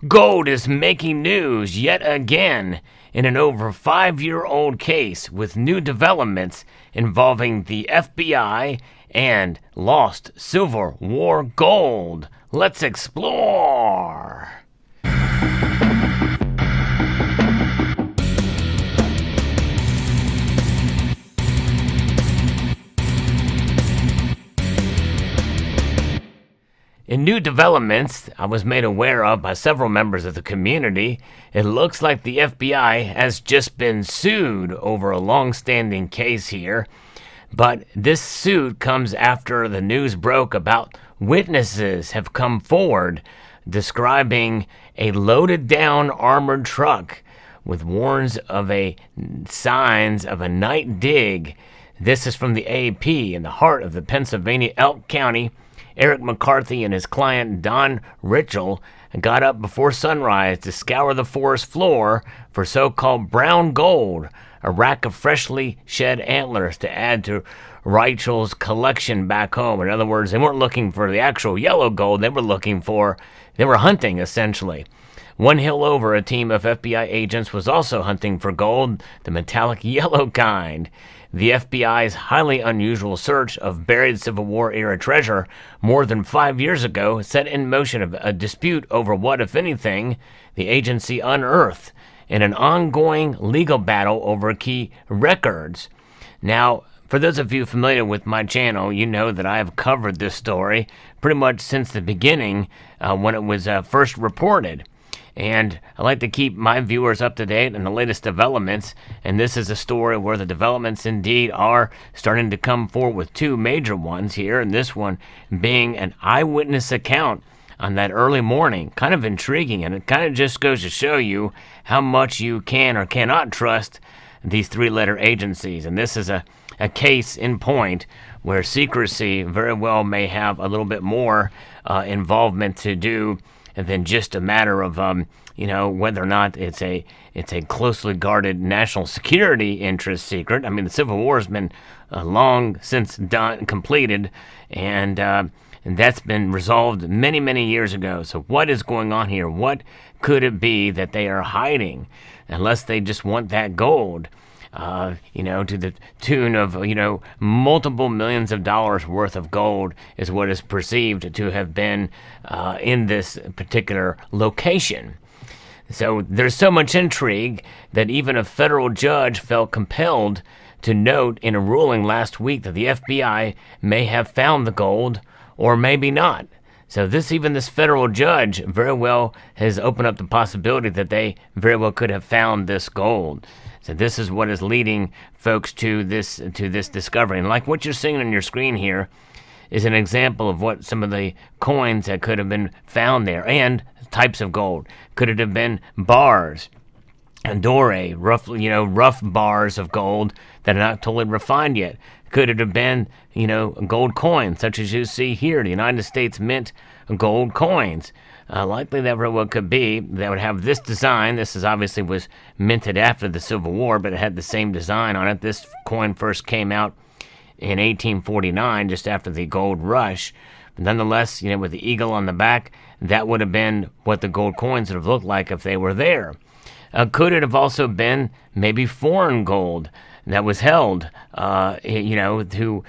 Gold is making news yet again in an over 5-year-old case with new developments involving the FBI and lost Civil War gold. Let's explore. In new developments I was made aware of by several members of the community, it looks like the FBI has just been sued over a long-standing case here. But this suit comes after the news broke about witnesses have come forward describing a loaded down armored truck with signs of a night dig. This is from the AP in the heart of the Pennsylvania Elk County. Eric McCarthy and his client Don Ritchell got up before sunrise to scour the forest floor for so-called brown gold, a rack of freshly shed antlers to add to Ritchell's collection back home. In other words, they weren't looking for the actual yellow gold, they were hunting essentially. One hill over, a team of FBI agents was also hunting for gold, the metallic yellow kind. The FBI's highly unusual search of buried Civil War-era treasure more than 5 years ago set in motion a dispute over what, if anything, the agency unearthed in an ongoing legal battle over key records. Now, for those of you familiar with my channel, you know that I have covered this story pretty much since the beginning when it was first reported. And I like to keep my viewers up to date on the latest developments, and this is a story where the developments indeed are starting to come forward with two major ones here, and this one being an eyewitness account on that early morning. Kind of intriguing, and it kind of just goes to show you how much you can or cannot trust these three-letter agencies. And this is a case in point where secrecy very well may have a little bit more involvement to do than just a matter of whether or not it's a closely guarded national security interest secret. I mean, the Civil War has been long since completed, and that's been resolved many years ago. So what is going on here? What could it be that they are hiding, unless they just want that gold? To the tune of, multiple millions of dollars worth of gold is what is perceived to have been in this particular location. So there's so much intrigue that even a federal judge felt compelled to note in a ruling last week that the FBI may have found the gold or maybe not. So this federal judge very well has opened up the possibility that they very well could have found this gold. So this is what is leading folks to this discovery. And like what you're seeing on your screen here is an example of what some of the coins that could have been found there, and types of gold. Could it have been bars and doré, rough bars of gold that are not totally refined yet? Could it have been, gold coins, such as you see here, the United States Mint gold coins? Likely that very well could be. That would have this design. This obviously was minted after the Civil War, but it had the same design on it. This coin first came out in 1849, just after the gold rush. But nonetheless, with the eagle on the back, that would have been what the gold coins would have looked like if they were there. Could it have also been maybe foreign gold that was held, to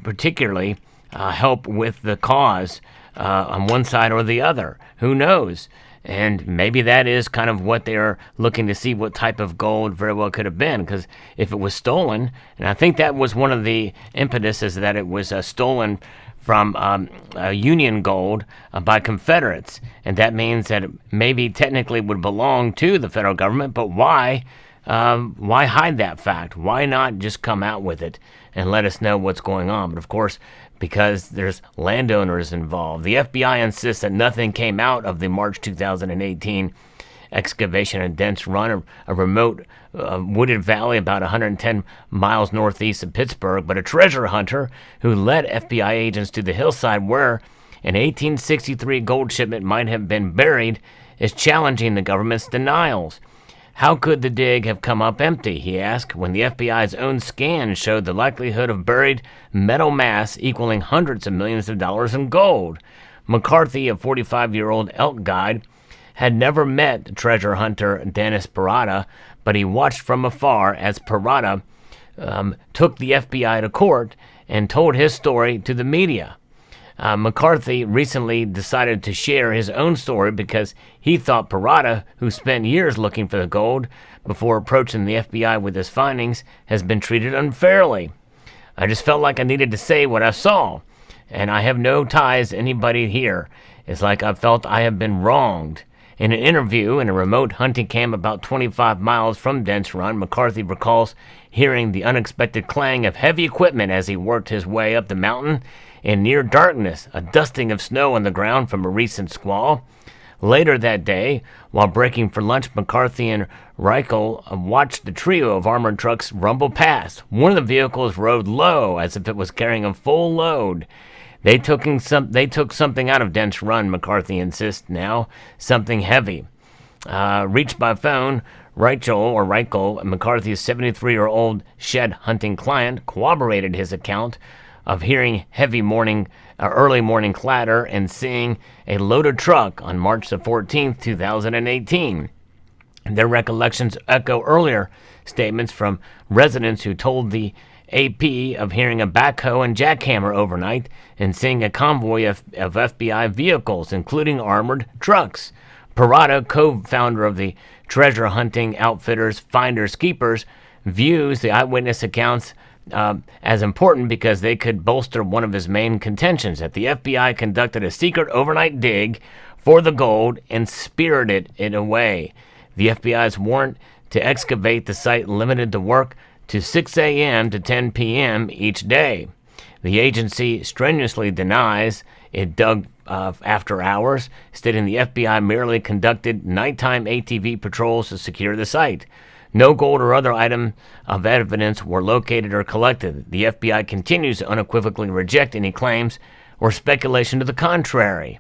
particularly help with the cause on one side or the other? Who knows? And maybe that is kind of what they're looking to see, what type of gold very well could have been. Because if it was stolen, and I think that was one of the impetuses, that it was stolen from Union gold by Confederates, and that means that it maybe technically would belong to the federal government. But why hide that fact? Why not just come out with it and let us know what's going on? But of course, because there's landowners involved, the FBI insists that nothing came out of the March 2018 excavation in Dense Run, a remote wooded valley about 110 miles northeast of Pittsburgh. But a treasure hunter who led FBI agents to the hillside where an 1863 gold shipment might have been buried is challenging the government's denials. How could the dig have come up empty, he asked, when the FBI's own scan showed the likelihood of buried metal mass equaling hundreds of millions of dollars in gold? McCarthy, a 45-year-old elk guide, had never met treasure hunter Dennis Parada, but he watched from afar as Parada took the FBI to court and told his story to the media. McCarthy recently decided to share his own story because he thought Parada, who spent years looking for the gold before approaching the FBI with his findings, has been treated unfairly. I just felt like I needed to say what I saw, and I have no ties to anybody here. It's like I felt I have been wronged. In an interview in a remote hunting camp about 25 miles from Dents Run, McCarthy recalls hearing the unexpected clang of heavy equipment as he worked his way up the mountain in near darkness, a dusting of snow on the ground from a recent squall. Later that day, while breaking for lunch, McCarthy and Reichel watched the trio of armored trucks rumble past. One of the vehicles rode low, as if it was carrying a full load. They took something out of Dents Run, McCarthy insists now, something heavy. Reached by phone, Reichel, McCarthy's 73-year-old shed hunting client, corroborated his account of hearing early morning clatter and seeing a loaded truck on March the 14th, 2018. Their recollections echo earlier statements from residents who told the AP of hearing a backhoe and jackhammer overnight and seeing a convoy of FBI vehicles, including armored trucks. Parada, co-founder of the treasure hunting outfitters Finders Keepers, views the eyewitness accounts as important because they could bolster one of his main contentions, that the FBI conducted a secret overnight dig for the gold and spirited it away. The FBI's warrant to excavate the site limited the work to 6 a.m. to 10 p.m. each day. The agency strenuously denies it dug after hours, stating the FBI merely conducted nighttime ATV patrols to secure the site. No gold or other item of evidence were located or collected. The FBI continues to unequivocally reject any claims or speculation to the contrary.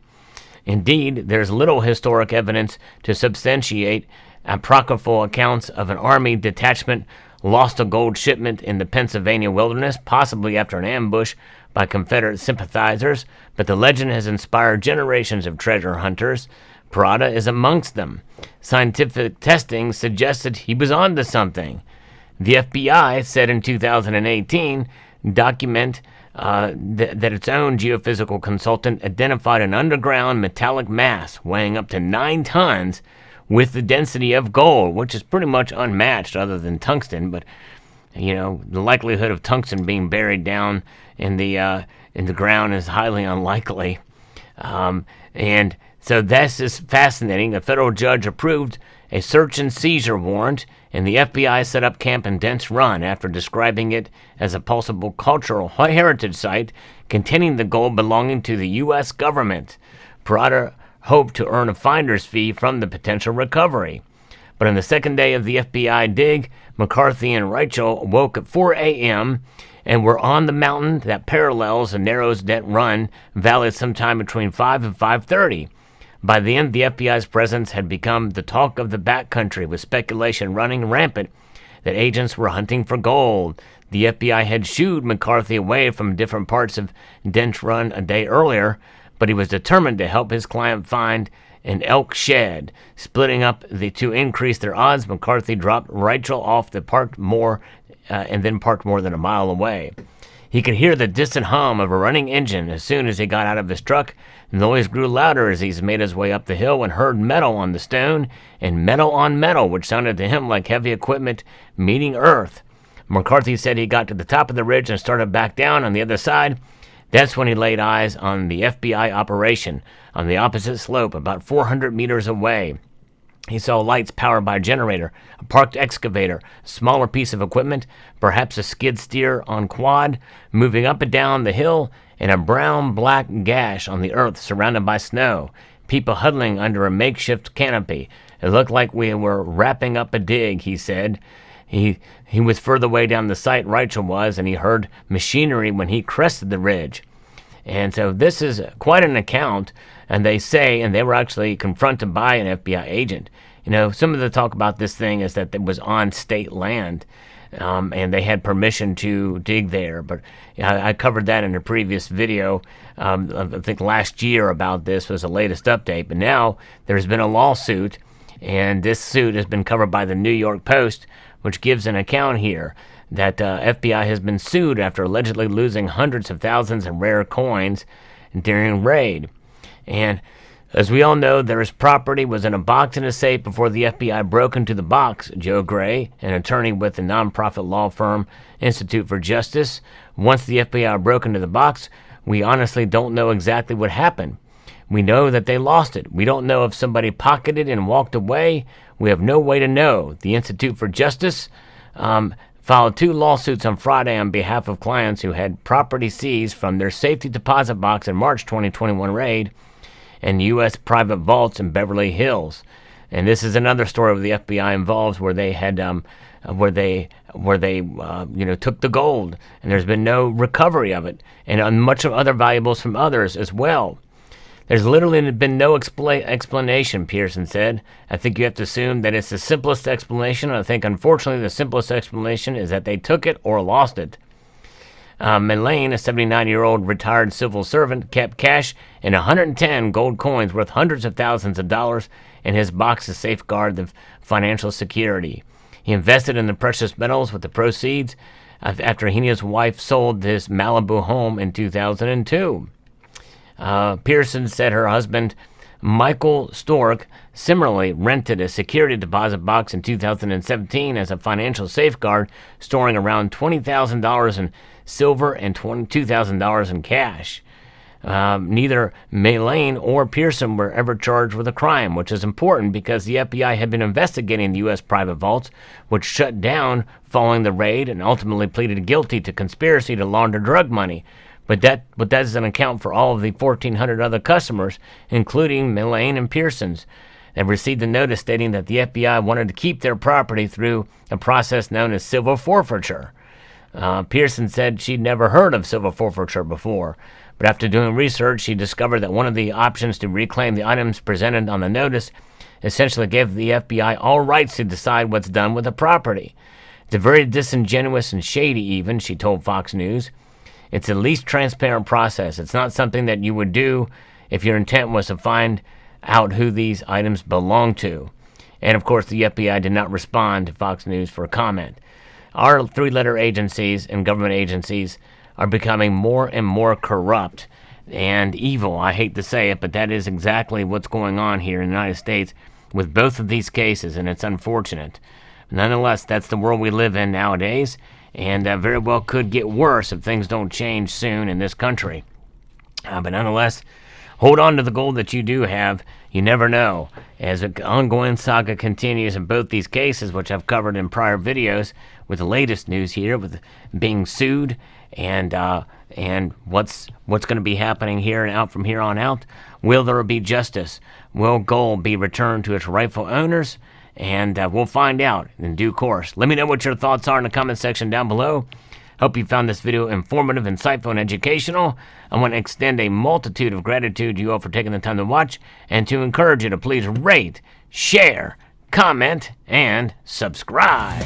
Indeed, there's little historic evidence to substantiate apocryphal accounts of an Army detachment lost a gold shipment in the Pennsylvania wilderness, possibly after an ambush by Confederate sympathizers, but the legend has inspired generations of treasure hunters. Parada is amongst them. Scientific testing suggested he was onto something. The FBI said in 2018 document that its own geophysical consultant identified an underground metallic mass weighing up to 9 tons with the density of gold, which is pretty much unmatched other than tungsten. But the likelihood of tungsten being buried down in the ground is highly unlikely. And so this is fascinating. A federal judge approved a search and seizure warrant, and the FBI set up camp in Dents Run after describing it as a possible cultural heritage site containing the gold belonging to the U.S. government. Parada hoped to earn a finder's fee from the potential recovery. But on the second day of the FBI dig, McCarthy and Reichel woke at 4 a.m. and were on the mountain that parallels the narrow Dent Run Valley sometime between 5 and 5:30. By the end, the FBI's presence had become the talk of the backcountry, with speculation running rampant that agents were hunting for gold. The FBI had shooed McCarthy away from different parts of Dent Run a day earlier, but he was determined to help his client find an elk shed. Splitting up to increase their odds, McCarthy dropped Reichel off the parked more than a mile away. He could hear the distant hum of a running engine as soon as he got out of his truck. The noise grew louder as he made his way up the hill and heard metal on the stone and metal on metal, which sounded to him like heavy equipment meeting earth. McCarthy said he got to the top of the ridge and started back down on the other side. That's when he laid eyes on the FBI operation on the opposite slope, about 400 meters away. He saw lights powered by a generator, a parked excavator, a smaller piece of equipment, perhaps a skid steer on quad, moving up and down the hill, and a brown-black gash on the earth surrounded by snow. People huddling under a makeshift canopy. It looked like we were wrapping up a dig, he said. He was further away down the site, Reichel was, and he heard machinery when he crested the ridge. And so this is quite an account, and they say, and they were actually confronted by an FBI agent. Some of the talk about this thing is that it was on state land. and they had permission to dig there. But I covered that in a previous video. I think last year about this was the latest update. But now there's been a lawsuit, and this suit has been covered by the New York Post, which gives an account here that FBI has been sued after allegedly losing hundreds of thousands in rare coins during a raid. And as we all know, their property was in a box in a safe before the FBI broke into the box. Joe Gray, an attorney with the nonprofit law firm Institute for Justice, once the FBI broke into the box, we honestly don't know exactly what happened. We know that they lost it. We don't know if somebody pocketed and walked away. We have no way to know. The Institute for Justice filed 2 lawsuits on Friday on behalf of clients who had property seized from their safety deposit box in March 2021 raid and U.S. private vaults in Beverly Hills. And this is another story where the FBI involved, where they had, took the gold, and there's been no recovery of it, and much of other valuables from others as well. There's literally been no explanation, Pearson said. I think you have to assume that it's the simplest explanation. I think, unfortunately, the simplest explanation is that they took it or lost it. Elaine, a 79-year-old retired civil servant, kept cash and 110 gold coins worth hundreds of thousands of dollars in his box to safeguard the financial security. He invested in the precious metals with the proceeds after he and his wife sold his Malibu home in 2002. Pearson said her husband, Michael Stork, similarly rented a security deposit box in 2017 as a financial safeguard, storing around $20,000 in silver and $22,000 in cash. Neither Elaine or Pearson were ever charged with a crime, which is important because the FBI had been investigating the U.S. private vaults, which shut down following the raid and ultimately pleaded guilty to conspiracy to launder drug money. But that doesn't account for all of the 1,400 other customers, including Elaine and Pearson's, that received a notice stating that the FBI wanted to keep their property through a process known as civil forfeiture. Pearson said she'd never heard of civil forfeiture before, but after doing research, she discovered that one of the options to reclaim the items presented on the notice essentially gave the FBI all rights to decide what's done with the property. It's a very disingenuous and shady even, she told Fox News. It's the least transparent process. It's not something that you would do if your intent was to find out who these items belong to. And of course, the FBI did not respond to Fox News for a comment. Our 3-letter agencies and government agencies are becoming more and more corrupt and evil. I hate to say it, but that is exactly what's going on here in the United States with both of these cases, and it's unfortunate. Nonetheless, that's the world we live in nowadays, and very well could get worse if things don't change soon in this country. But nonetheless, hold on to the gold that you do have. You never know. As an ongoing saga continues in both these cases, which I've covered in prior videos, with the latest news here, with being sued and what's going to be happening here and out from here on out. Will there be justice? Will gold be returned to its rightful owners? And we'll find out in due course. Let me know what your thoughts are in the comment section down below. Hope you found this video informative, insightful, and educational. I want to extend a multitude of gratitude to you all for taking the time to watch, and to encourage you to please rate, share, comment, and subscribe.